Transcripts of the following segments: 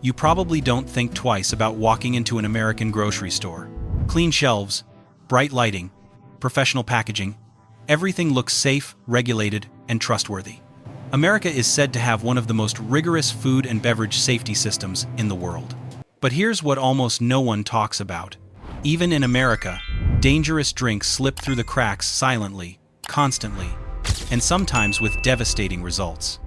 you probably don't think twice about walking into an American grocery store. Clean shelves, bright lighting, professional packaging, everything looks safe, regulated, and trustworthy. America is said to have one of the most rigorous food and beverage safety systems in the world. But here's what almost no one talks about. Even in America, dangerous drinks slip through the cracks silently, constantly, and sometimes with devastating results.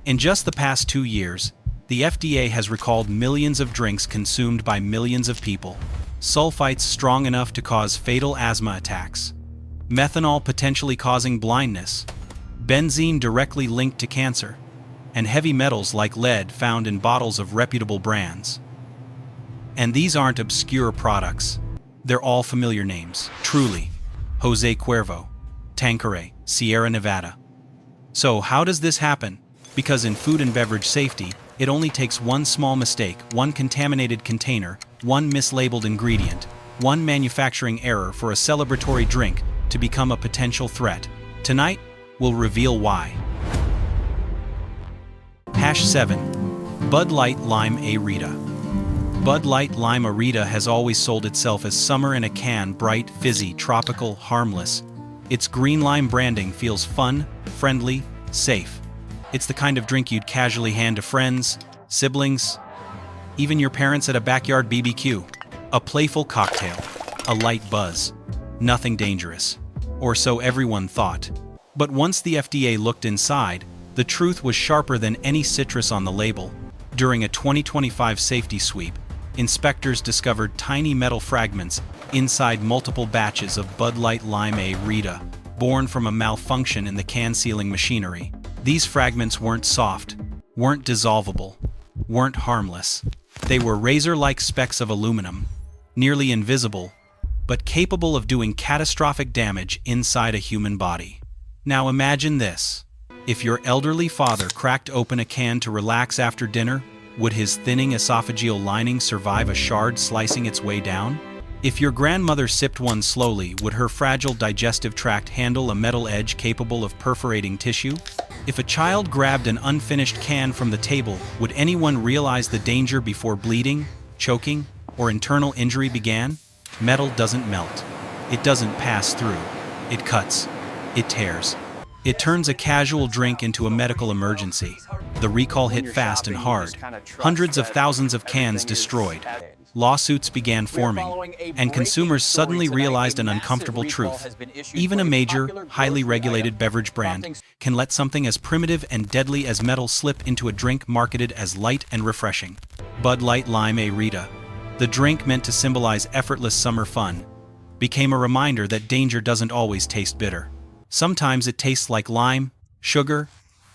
In just the past 2 years, the FDA has recalled millions of drinks consumed by millions of people. Sulfites strong enough to cause fatal asthma attacks, methanol potentially causing blindness, benzene directly linked to cancer, and heavy metals like lead found in bottles of reputable brands. And these aren't obscure products. They're all familiar names. Truly, Jose Cuervo, Tanqueray, Sierra Nevada. So how does this happen? Because in food and beverage safety, it only takes one small mistake, one contaminated container, one mislabeled ingredient, one manufacturing error for a celebratory drink to become a potential threat. Tonight, we'll reveal why. #7. Bud Light Lime-A-Rita. Bud Light Lime-A-Rita has always sold itself as summer in a can, bright, fizzy, tropical, harmless. Its green lime branding feels fun, friendly, safe. It's the kind of drink you'd casually hand to friends, siblings, even your parents at a backyard BBQ. A playful cocktail, a light buzz, nothing dangerous. Or so everyone thought. But once the FDA looked inside, the truth was sharper than any citrus on the label. During a 2025 safety sweep, inspectors discovered tiny metal fragments inside multiple batches of Bud Light Lime-A-Rita, born from a malfunction in the can sealing machinery. These fragments weren't soft, weren't dissolvable, weren't harmless. They were razor-like specks of aluminum, nearly invisible, but capable of doing catastrophic damage inside a human body. Now imagine this. If your elderly father cracked open a can to relax after dinner, would his thinning esophageal lining survive a shard slicing its way down? If your grandmother sipped one slowly, would her fragile digestive tract handle a metal edge capable of perforating tissue? If a child grabbed an unfinished can from the table, would anyone realize the danger before bleeding, choking, or internal injury began? Metal doesn't melt. It doesn't pass through. It cuts. It tears. It turns a casual drink into a medical emergency. The recall hit fast and hard. Hundreds of thousands of cans destroyed. Lawsuits began forming, and consumers suddenly realized an uncomfortable truth. Even a major, highly regulated beverage brand can let something as primitive and deadly as metal slip into a drink marketed as light and refreshing. Bud Light Lime-A-Rita, the drink meant to symbolize effortless summer fun, became a reminder that danger doesn't always taste bitter. Sometimes it tastes like lime, sugar,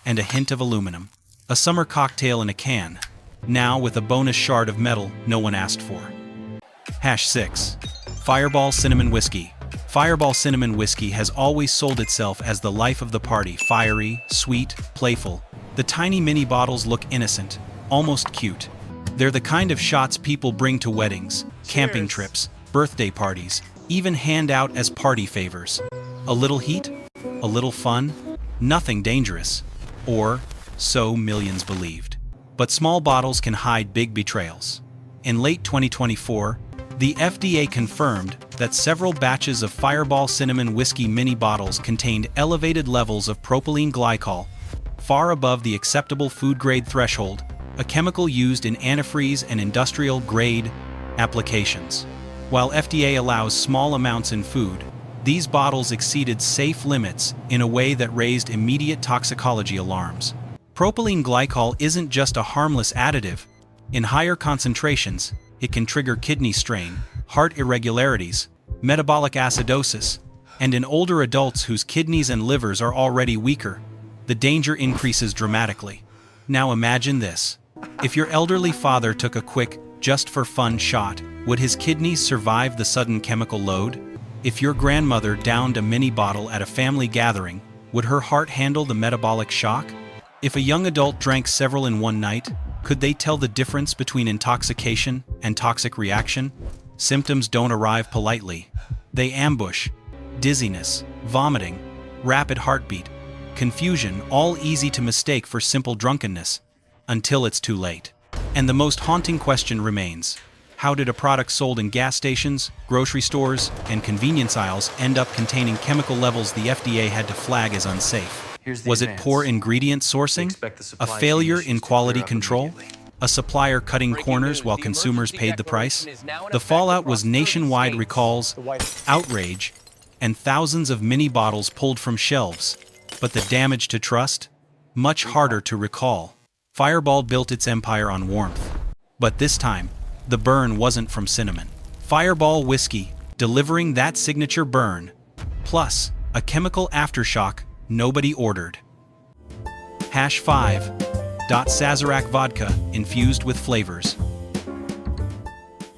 and a hint of aluminum. A summer cocktail in a can, now with a bonus shard of metal no one asked for. #6. Fireball Cinnamon Whiskey. Fireball Cinnamon Whiskey has always sold itself as the life of the party, fiery, sweet, playful. The tiny mini bottles look innocent, almost cute. They're the kind of shots people bring to weddings, camping trips, birthday parties, even hand out as party favors. A little heat? A little fun? Nothing dangerous. Or, so millions believed. But small bottles can hide big betrayals. In late 2024, the FDA confirmed that several batches of Fireball Cinnamon Whiskey mini bottles contained elevated levels of propylene glycol, far above the acceptable food-grade threshold, a chemical used in antifreeze and industrial-grade applications. While FDA allows small amounts in food, these bottles exceeded safe limits in a way that raised immediate toxicology alarms. Propylene glycol isn't just a harmless additive. In higher concentrations, it can trigger kidney strain, heart irregularities, metabolic acidosis, and in older adults whose kidneys and livers are already weaker, the danger increases dramatically. Now imagine this. If your elderly father took a quick, just-for-fun shot, would his kidneys survive the sudden chemical load? If your grandmother downed a mini bottle at a family gathering, would her heart handle the metabolic shock? If a young adult drank several in one night, could they tell the difference between intoxication and toxic reaction? Symptoms don't arrive politely. They ambush. Dizziness, vomiting, rapid heartbeat, confusion, all easy to mistake for simple drunkenness, until it's too late. And the most haunting question remains. How did a product sold in gas stations, grocery stores, and convenience aisles end up containing chemical levels the FDA had to flag as unsafe? Was it poor ingredient sourcing? A failure in quality control? A supplier cutting corners while consumers paid the price? The fallout was nationwide recalls, outrage, and thousands of mini bottles pulled from shelves. But the damage to trust? Much harder to recall. Fireball built its empire on warmth. But this time, the burn wasn't from cinnamon. Fireball whiskey, delivering that signature burn, plus a chemical aftershock nobody ordered. #5. Sazerac vodka infused with flavors.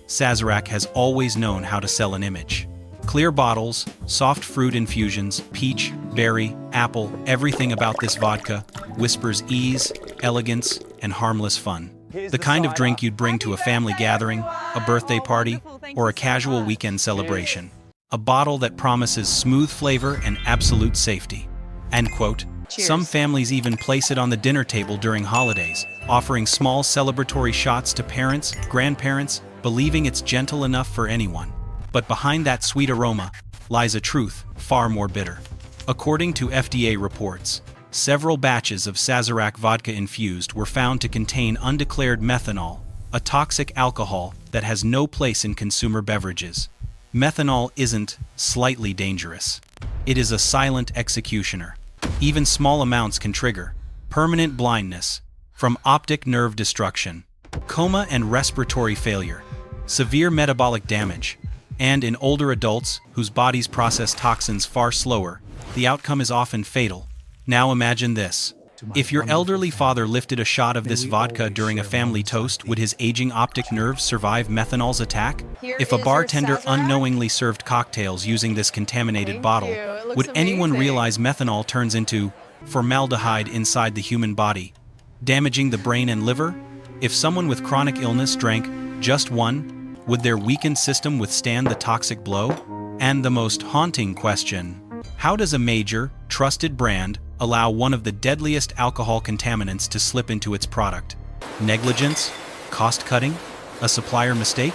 Sazerac has always known how to sell an image. Clear bottles, soft fruit infusions, peach, berry, apple, everything about this vodka whispers ease, elegance, and harmless fun. The kind of drink you'd bring to a family gathering, a birthday party, or a casual weekend celebration. A bottle that promises smooth flavor and absolute safety. End quote. Some families even place it on the dinner table during holidays, offering small celebratory shots to parents, grandparents, believing it's gentle enough for anyone. But behind that sweet aroma lies a truth far more bitter. According to FDA reports, several batches of Sazerac vodka infused were found to contain undeclared methanol, a toxic alcohol that has no place in consumer beverages. Methanol isn't slightly dangerous. It is a silent executioner. Even small amounts can trigger permanent blindness, from optic nerve destruction, coma and respiratory failure, severe metabolic damage, and in older adults whose bodies process toxins far slower, the outcome is often fatal. Now imagine this. If your elderly father lifted a shot of this vodka during a family toast, would his aging optic nerves survive methanol's attack? If a bartender unknowingly served cocktails using this contaminated bottle, would anyone realize methanol turns into formaldehyde inside the human body, damaging the brain and liver? If someone with chronic illness drank just one, would their weakened system withstand the toxic blow? And the most haunting question: how does a major, trusted brand allow one of the deadliest alcohol contaminants to slip into its product? Negligence? Cost-cutting? A supplier mistake?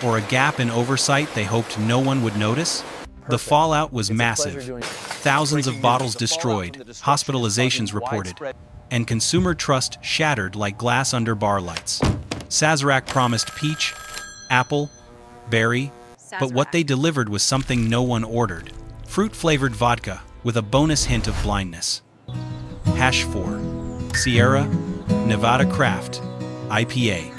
Or a gap in oversight they hoped no one would notice? The fallout was massive. Thousands of bottles destroyed, hospitalizations reported, and consumer trust shattered like glass under bar lights. Sazerac promised peach, apple, berry, but what they delivered was something no one ordered. Fruit-flavored vodka with a bonus hint of blindness. #4. Sierra Nevada Craft IPA.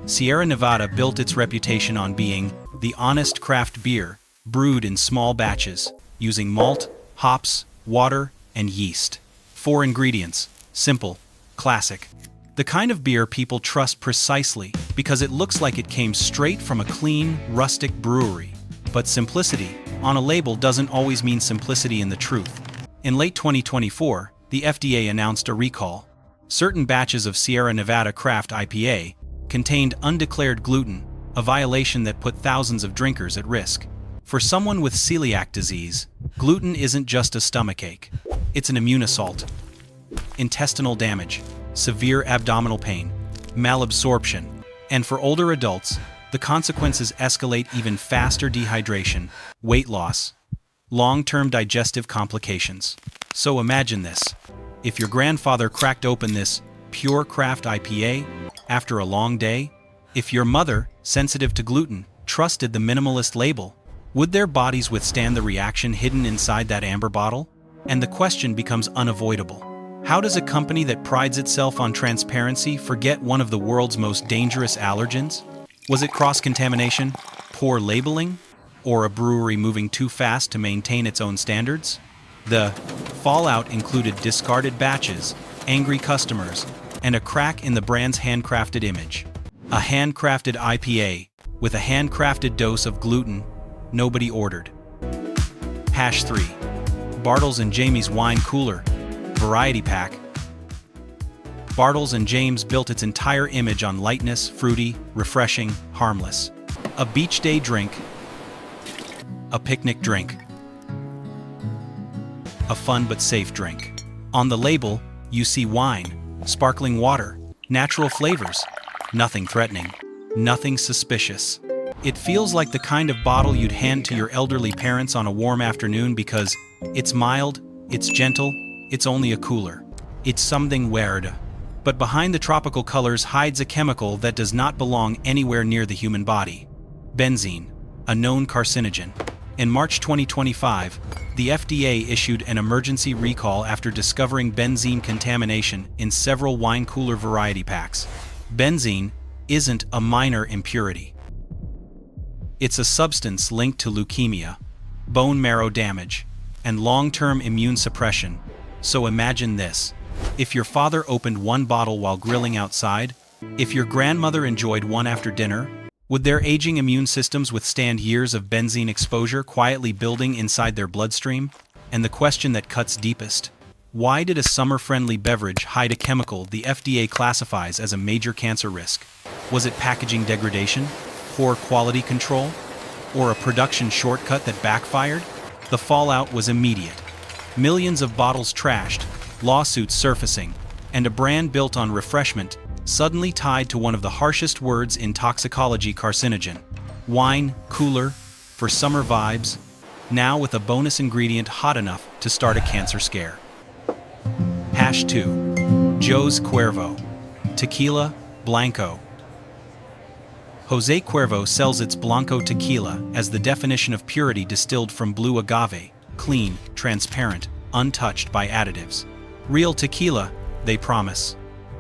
Sierra Nevada built its reputation on being the honest craft beer brewed in small batches, using malt, hops, water, and yeast. 4 ingredients: simple, classic. The kind of beer people trust precisely because it looks like it came straight from a clean, rustic brewery. But simplicity on a label doesn't always mean simplicity in the truth. In late 2024, the FDA announced a recall. Certain batches of Sierra Nevada Craft IPA contained undeclared gluten, a violation that put thousands of drinkers at risk. For someone with celiac disease, gluten isn't just a stomachache. It's an immune assault. Intestinal damage, severe abdominal pain, malabsorption, and for older adults, the consequences escalate: even faster dehydration, weight loss, long-term digestive complications. So imagine this. If your grandfather cracked open this pure craft IPA after a long day, if your mother, sensitive to gluten, trusted the minimalist label, would their bodies withstand the reaction hidden inside that amber bottle? And the question becomes unavoidable. How does a company that prides itself on transparency forget one of the world's most dangerous allergens? Was it cross-contamination, poor labeling, or a brewery moving too fast to maintain its own standards? The fallout included discarded batches, angry customers, and a crack in the brand's handcrafted image. A handcrafted IPA with a handcrafted dose of gluten nobody ordered. #3. Bartles and Jamie's Wine Cooler Variety Pack. Bartles and James built its entire image on lightness, fruity, refreshing, harmless. A beach day drink, a picnic drink, a fun but safe drink. On the label, you see wine, sparkling water, Natural flavors. Nothing threatening. Nothing suspicious. It feels like the kind of bottle you'd hand to your elderly parents on a warm afternoon because it's mild, it's gentle, it's only a cooler. It's something weird. But behind the tropical colors hides a chemical that does not belong anywhere near the human body. Benzene, a known carcinogen. In March 2025, the FDA issued an emergency recall after discovering benzene contamination in several wine cooler variety packs. Benzene isn't a minor impurity. It's a substance linked to leukemia, bone marrow damage, and long-term immune suppression. So imagine this. If your father opened one bottle while grilling outside, if your grandmother enjoyed one after dinner, would their aging immune systems withstand years of benzene exposure quietly building inside their bloodstream? And the question that cuts deepest: why did a summer-friendly beverage hide a chemical the FDA classifies as a major cancer risk? Was it packaging degradation? Poor quality control? Or a production shortcut that backfired? The fallout was immediate. Millions of bottles trashed, lawsuits surfacing, and a brand built on refreshment suddenly tied to one of the harshest words in toxicology: carcinogen. Wine cooler for summer vibes, now with a bonus ingredient hot enough to start a cancer scare. Hash 2. Jose Cuervo. Tequila Blanco. Jose Cuervo sells its Blanco tequila as the definition of purity distilled from blue agave, clean, transparent, untouched by additives. Real tequila, they promise.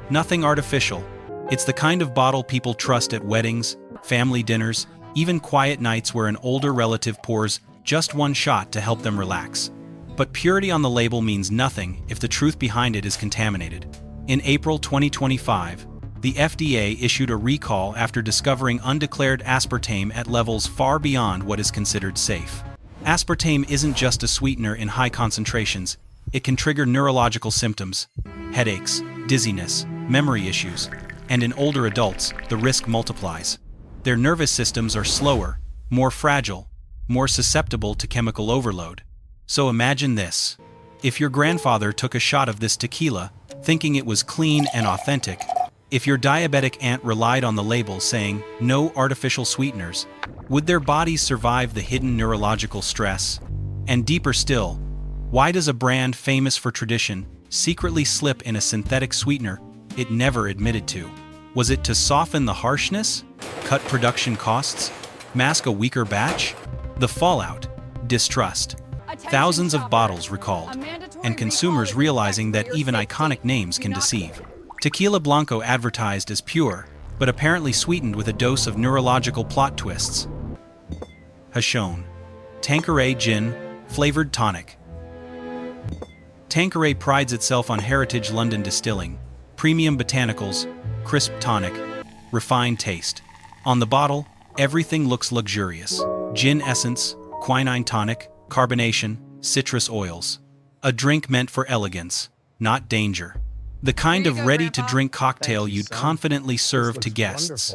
Nothing artificial. It's the kind of bottle people trust at weddings, family dinners, even quiet nights where an older relative pours just one shot to help them relax. But purity on the label means nothing if the truth behind it is contaminated. In April 2025, the FDA issued a recall after discovering undeclared aspartame at levels far beyond what is considered safe. Aspartame isn't just a sweetener in high concentrations. It can trigger neurological symptoms, headaches, dizziness, memory issues, and in older adults, the risk multiplies. Their nervous systems are slower, more fragile, more susceptible to chemical overload. So imagine this. If your grandfather took a shot of this tequila, thinking it was clean and authentic, if your diabetic aunt relied on the label saying, "No artificial sweeteners," would their bodies survive the hidden neurological stress? And deeper still, why does a brand famous for tradition secretly slip in a synthetic sweetener it never admitted to? Was it to soften the harshness? Cut production costs? Mask a weaker batch? The fallout: distrust. Thousands of bottles recalled, and consumers realizing that even iconic names can deceive. Tequila Blanco advertised as pure, but apparently sweetened with a dose of neurological plot twists. Hashone. Tanqueray Gin, flavored tonic. Tanqueray prides itself on heritage London distilling, premium botanicals, crisp tonic, refined taste. On the bottle, everything looks luxurious. Gin essence, quinine tonic, carbonation, citrus oils. A drink meant for elegance, not danger. The kind of ready-to-drink cocktail you'd confidently serve to guests,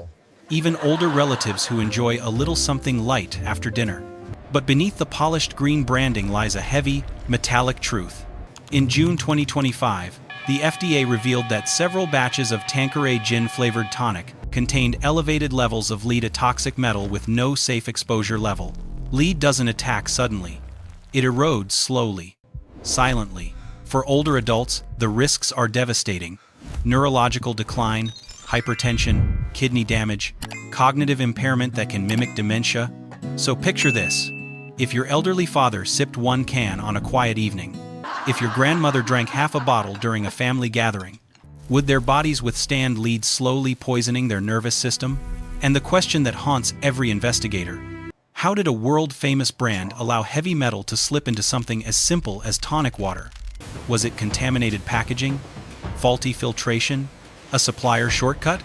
even older relatives who enjoy a little something light after dinner. But beneath the polished green branding lies a heavy, metallic truth. In June 2025, the FDA revealed that several batches of Tanqueray Gin-flavored tonic contained elevated levels of lead, a toxic metal with no safe exposure level. Lead doesn't attack suddenly. It erodes slowly, silently. For older adults, the risks are devastating. Neurological decline, hypertension, kidney damage, cognitive impairment that can mimic dementia. So picture this. If your elderly father sipped one can on a quiet evening, if your grandmother drank half a bottle during a family gathering, would their bodies withstand lead slowly poisoning their nervous system? And the question that haunts every investigator: how did a world-famous brand allow heavy metal to slip into something as simple as tonic water? Was it contaminated packaging? Faulty filtration? A supplier shortcut?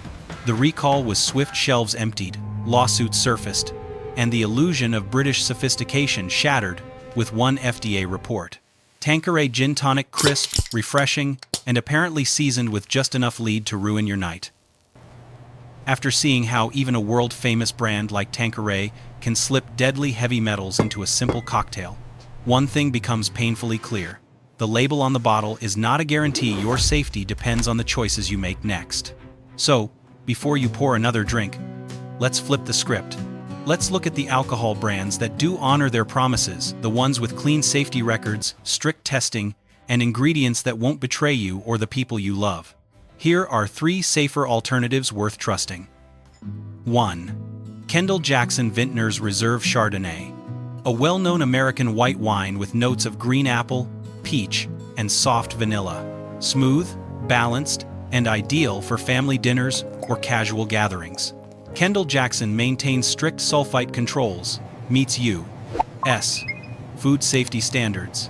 The recall was swift. Shelves emptied, lawsuits surfaced, and the illusion of British sophistication shattered with one FDA report. Tanqueray Gin Tonic, crisp, refreshing, and apparently seasoned with just enough lead to ruin your night. After seeing how even a world-famous brand like Tanqueray can slip deadly heavy metals into a simple cocktail, one thing becomes painfully clear. The label on the bottle is not a guarantee. Your safety depends on the choices you make next. So, before you pour another drink, let's flip the script. Let's look at the alcohol brands that do honor their promises, the ones with clean safety records, strict testing, and ingredients that won't betray you or the people you love. Here are 3 safer alternatives worth trusting. 1. Kendall Jackson Vintner's Reserve Chardonnay. A well-known American white wine with notes of green apple, peach, and soft vanilla. Smooth, balanced, and ideal for family dinners or casual gatherings. Kendall Jackson maintains strict sulfite controls, meets U.S. food safety standards,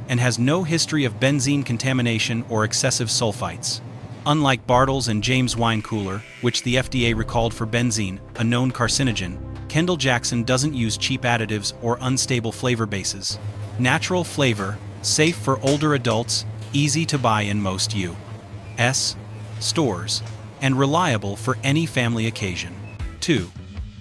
and has no history of benzene contamination or excessive sulfites. Unlike Bartles and James Wine Cooler, which the FDA recalled for benzene, a known carcinogen, Kendall Jackson doesn't use cheap additives or unstable flavor bases. Natural flavor, safe for older adults, easy to buy in most U.S. stores, and reliable for any family occasion. 2.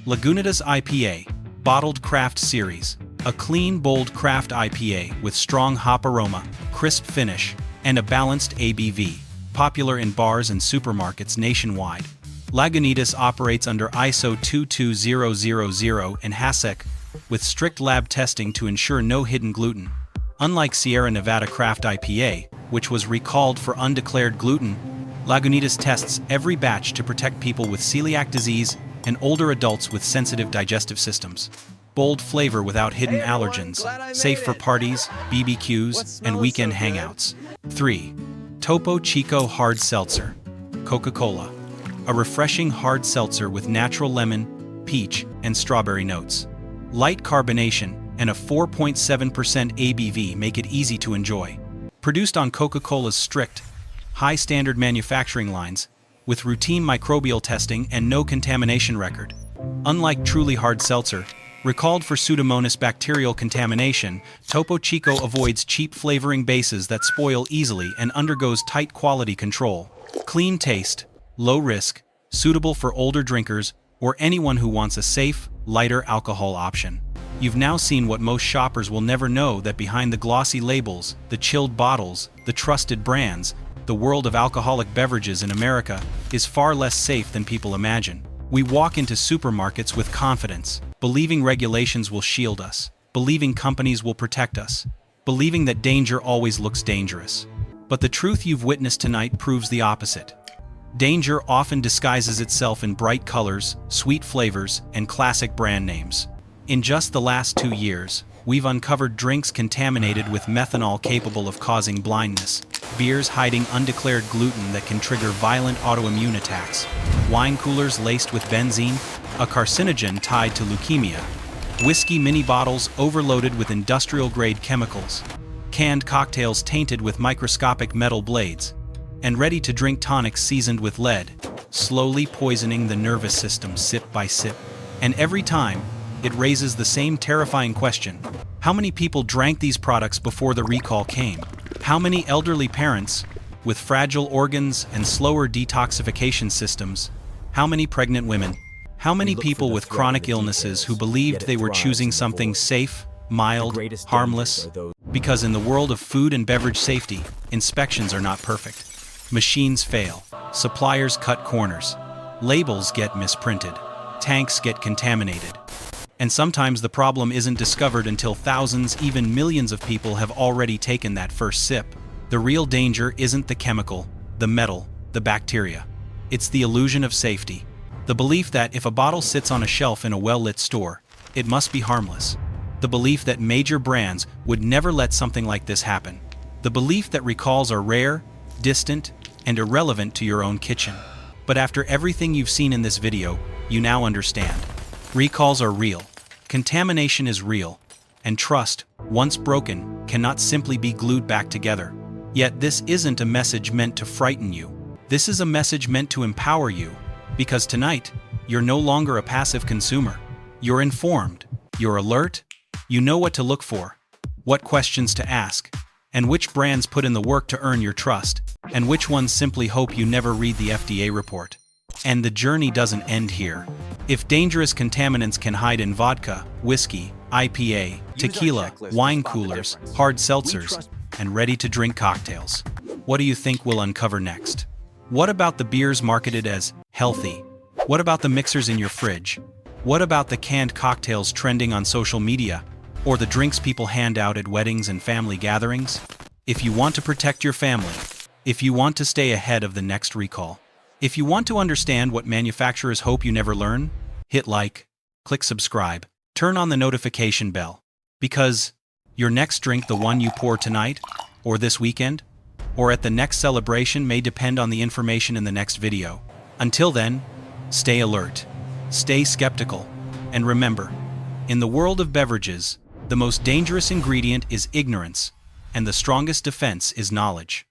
Lagunitas IPA, Bottled Craft Series. A clean, bold craft IPA with strong hop aroma, crisp finish, and a balanced ABV. Popular in bars and supermarkets nationwide. Lagunitas operates under ISO 22000 and HACCP, with strict lab testing to ensure no hidden gluten. Unlike Sierra Nevada Craft IPA, which was recalled for undeclared gluten, Lagunitas tests every batch to protect people with celiac disease and older adults with sensitive digestive systems. Bold flavor without hidden allergens, safe for parties, BBQs, and weekend hangouts. 3. Topo Chico Hard Seltzer. Coca-Cola. A refreshing hard seltzer with natural lemon, peach, and strawberry notes. Light carbonation and a 4.7% ABV make it easy to enjoy. Produced on Coca-Cola's strict, high-standard manufacturing lines, with routine microbial testing and no contamination record. Unlike truly hard seltzer, recalled for Pseudomonas bacterial contamination, Topo Chico avoids cheap flavoring bases that spoil easily and undergoes tight quality control. Clean taste, low risk, suitable for older drinkers or anyone who wants a safe, lighter alcohol option. You've now seen what most shoppers will never know, that behind the glossy labels, the chilled bottles, the trusted brands, the world of alcoholic beverages in America is far less safe than people imagine. We walk into supermarkets with confidence, believing regulations will shield us, believing companies will protect us, believing that danger always looks dangerous. But the truth you've witnessed tonight proves the opposite. Danger often disguises itself in bright colors, sweet flavors, and classic brand names. In just the last 2 years, we've uncovered drinks contaminated with methanol capable of causing blindness, beers hiding undeclared gluten that can trigger violent autoimmune attacks, wine coolers laced with benzene, a carcinogen tied to leukemia, whiskey mini bottles overloaded with industrial-grade chemicals, canned cocktails tainted with microscopic metal blades, and ready-to-drink tonics seasoned with lead, slowly poisoning the nervous system sip by sip. And every time, it raises the same terrifying question: how many people drank these products before the recall came? How many elderly parents, with fragile organs and slower detoxification systems? How many pregnant women? How many people with chronic illnesses who believed they were choosing something safe, mild, harmless? Because in the world of food and beverage safety, inspections are not perfect. Machines fail, suppliers cut corners, labels get misprinted, tanks get contaminated. And sometimes the problem isn't discovered until thousands, even millions of people have already taken that first sip. The real danger isn't the chemical, the metal, the bacteria. It's the illusion of safety. The belief that if a bottle sits on a shelf in a well-lit store, it must be harmless. The belief that major brands would never let something like this happen. The belief that recalls are rare, distant, and irrelevant to your own kitchen. But after everything you've seen in this video, you now understand. Recalls are real, contamination is real, and trust, once broken, cannot simply be glued back together. Yet this isn't a message meant to frighten you. This is a message meant to empower you, because tonight, you're no longer a passive consumer. You're informed, you're alert, you know what to look for, what questions to ask, and which brands put in the work to earn your trust, and which ones simply hope you never read the FDA report. And the journey doesn't end here. If dangerous contaminants can hide in vodka, whiskey, IPA, tequila, wine coolers, hard seltzers, and ready-to-drink cocktails, what do you think we'll uncover next? What about the beers marketed as healthy? What about the mixers in your fridge? What about the canned cocktails trending on social media? Or the drinks people hand out at weddings and family gatherings? If you want to protect your family, if you want to stay ahead of the next recall, if you want to understand what manufacturers hope you never learn, hit like, click subscribe, turn on the notification bell. Because your next drink, the one you pour tonight, or this weekend, or at the next celebration, may depend on the information in the next video. Until then, stay alert, stay skeptical, and remember, in the world of beverages, the most dangerous ingredient is ignorance, and the strongest defense is knowledge.